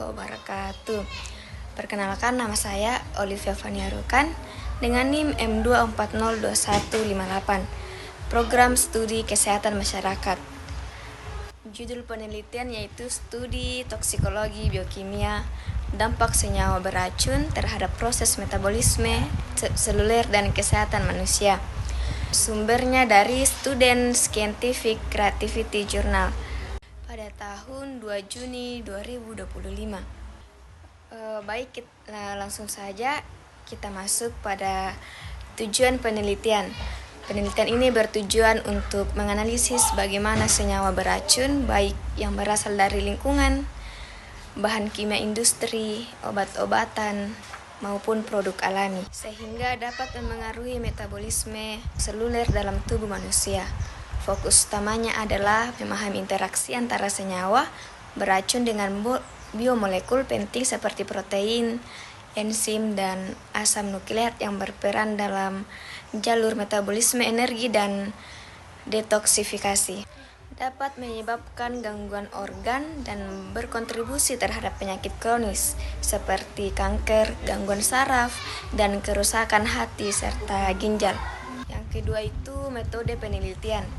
wabarakatuh. Perkenalkan, nama saya Olivia Fania Rukan dengan NIM M2402158, Program Studi Kesehatan Masyarakat. Judul penelitian yaitu Studi Toksikologi Biokimia Dampak Senyawa Beracun terhadap Proses Metabolisme Seluler dan Kesehatan Manusia. Sumbernya dari Student Scientific Creativity Journal pada tahun 2 Juni 2025. Baik, langsung saja kita masuk pada tujuan penelitian. Penelitian ini bertujuan untuk menganalisis bagaimana senyawa beracun baik yang berasal dari lingkungan, bahan kimia industri, obat-obatan, maupun produk alami, sehingga dapat mempengaruhi metabolisme seluler dalam tubuh manusia. Fokus utamanya adalah memahami interaksi antara senyawa beracun dengan biomolekul penting seperti protein, enzim, dan asam nukleat yang berperan dalam jalur metabolisme energi dan detoksifikasi. Dapat menyebabkan gangguan organ dan berkontribusi terhadap penyakit kronis seperti kanker, gangguan saraf, dan kerusakan hati serta ginjal. Yang kedua itu metode penelitian.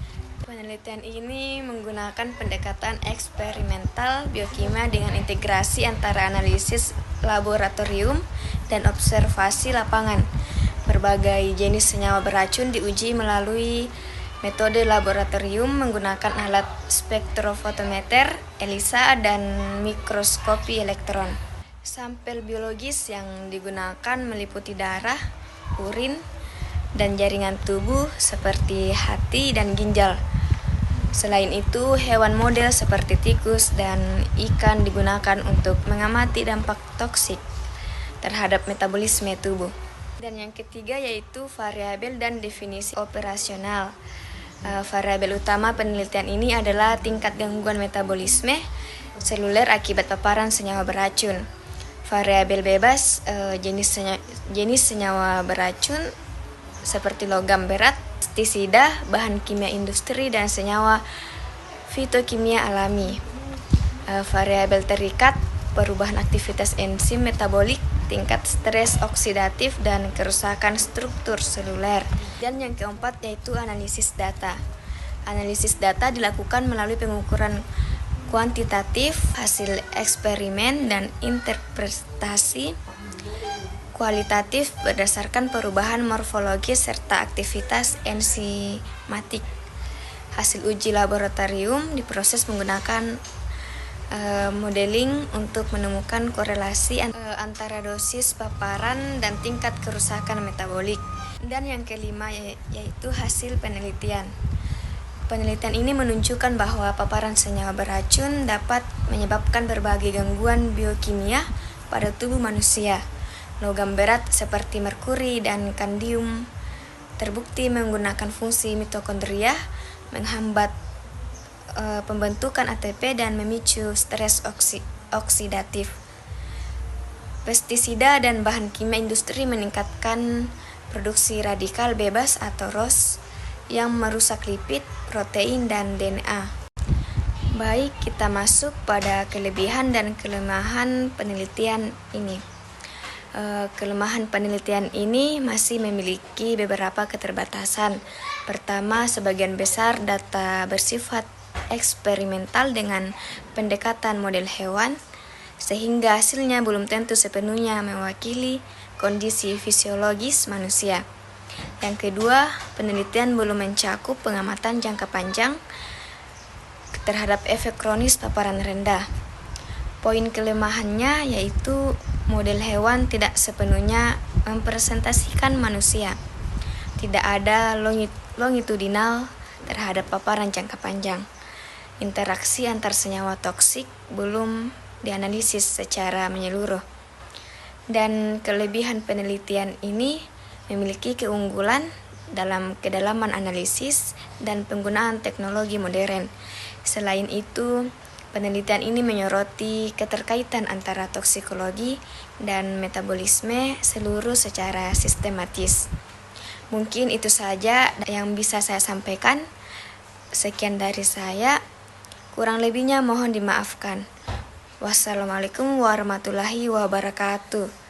Penelitian ini menggunakan pendekatan eksperimental biokimia dengan integrasi antara analisis laboratorium dan observasi lapangan. Berbagai jenis senyawa beracun diuji melalui metode laboratorium menggunakan alat spektrofotometer, ELISA, dan mikroskopi elektron. Sampel biologis yang digunakan meliputi darah, urin, dan jaringan tubuh seperti hati dan ginjal. Selain itu, hewan model seperti tikus dan ikan digunakan untuk mengamati dampak toksik terhadap metabolisme tubuh. Dan yang ketiga yaitu variabel dan definisi operasional. Variabel utama penelitian ini adalah tingkat gangguan metabolisme seluler akibat paparan senyawa beracun. Variabel bebas, jenis senyawa beracun seperti logam berat, pestisida, bahan kimia industri, dan senyawa fitokimia alami. Variabel terikat, perubahan aktivitas enzim metabolik, tingkat stres oksidatif, dan kerusakan struktur seluler. Dan yang keempat yaitu analisis data. Analisis data dilakukan melalui pengukuran kuantitatif, hasil eksperimen, dan interpretasi kualitatif berdasarkan perubahan morfologis serta aktivitas enzimatik. Hasil uji laboratorium diproses menggunakan modeling untuk menemukan korelasi antara dosis paparan dan tingkat kerusakan metabolik. Dan yang kelima yaitu hasil penelitian. Penelitian ini menunjukkan bahwa paparan senyawa beracun dapat menyebabkan berbagai gangguan biokimia pada tubuh manusia. Logam berat seperti merkuri dan kandium terbukti menggunakan fungsi mitokondria, menghambat pembentukan ATP dan memicu stres oksidatif. Pestisida dan bahan kimia industri meningkatkan produksi radikal bebas atau ROS yang merusak lipid, protein, dan DNA. Baik, kita masuk pada kelebihan dan kelemahan penelitian ini. Kelemahan penelitian ini masih memiliki beberapa keterbatasan. Pertama, sebagian besar data bersifat eksperimental dengan pendekatan model hewan, sehingga hasilnya belum tentu sepenuhnya mewakili kondisi fisiologis manusia. Yang kedua, penelitian belum mencakup pengamatan jangka panjang terhadap efek kronis paparan rendah. Poin kelemahannya yaitu model hewan tidak sepenuhnya mempresentasikan manusia. Tidak ada longitudinal terhadap paparan jangka panjang. Interaksi antar senyawa toksik belum dianalisis secara menyeluruh. Dan kelebihan penelitian ini memiliki keunggulan dalam kedalaman analisis dan penggunaan teknologi modern. Selain itu, penelitian ini menyoroti keterkaitan antara toksikologi dan metabolisme seluruh secara sistematis. Mungkin itu saja yang bisa saya sampaikan. Sekian dari saya. Kurang lebihnya mohon dimaafkan. Wassalamualaikum warahmatullahi wabarakatuh.